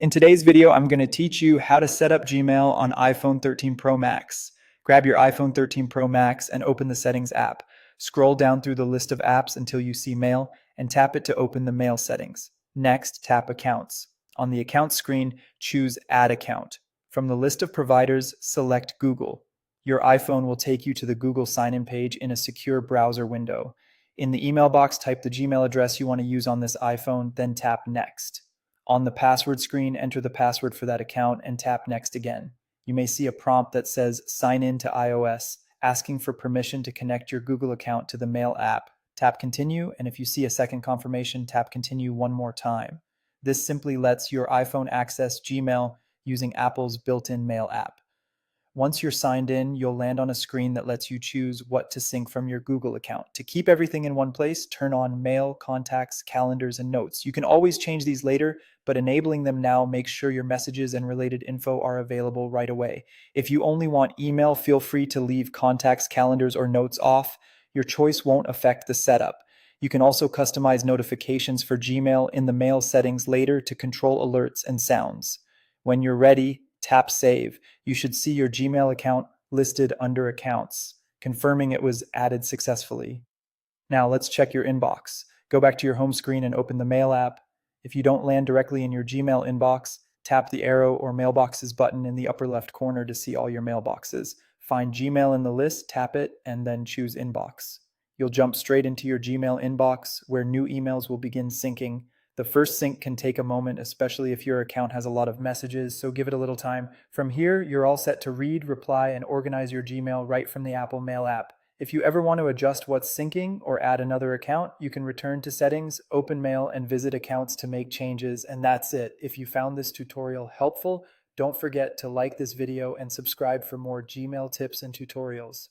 In today's video, I'm going to teach you how to set up Gmail on iPhone 13 Pro Max. Grab your iPhone 13 Pro Max and open the Settings app. Scroll down through the list of apps until you see Mail and tap it to open the Mail settings. Next, tap Accounts. On the Accounts screen, choose Add Account. From the list of providers, select Google. Your iPhone will take you to the Google sign-in page in a secure browser window. In the email box, type the Gmail address you want to use on this iPhone, then tap Next. On the password screen, enter the password for that account and tap Next again. You may see a prompt that says Sign in to iOS, asking for permission to connect your Google account to the Mail app. Tap Continue, and if you see a second confirmation, tap Continue one more time. This simply lets your iPhone access Gmail using Apple's built-in Mail app. Once you're signed in, you'll land on a screen that lets you choose what to sync from your Google account. To keep everything in one place, turn on Mail, Contacts, Calendars, and Notes. You can always change these later, but enabling them now makes sure your messages and related info are available right away. If you only want email, feel free to leave Contacts, Calendars, or Notes off. Your choice won't affect the setup. You can also customize notifications for Gmail in the Mail settings later to control alerts and sounds. When you're ready, tap Save. You should see your Gmail account listed under Accounts, confirming it was added successfully. Now let's check your inbox. Go back to your home screen and open the Mail app. If you don't land directly in your Gmail inbox, tap the arrow or Mailboxes button in the upper left corner to see all your mailboxes. Find Gmail in the list, tap it, and then choose Inbox. You'll jump straight into your Gmail inbox where new emails will begin syncing. The first sync can take a moment, especially if your account has a lot of messages, so give it a little time. From here, you're all set to read, reply, and organize your Gmail right from the Apple Mail app. If you ever want to adjust what's syncing or add another account, you can return to Settings, open Mail, and visit Accounts to make changes, and that's it. If you found this tutorial helpful, don't forget to like this video and subscribe for more Gmail tips and tutorials.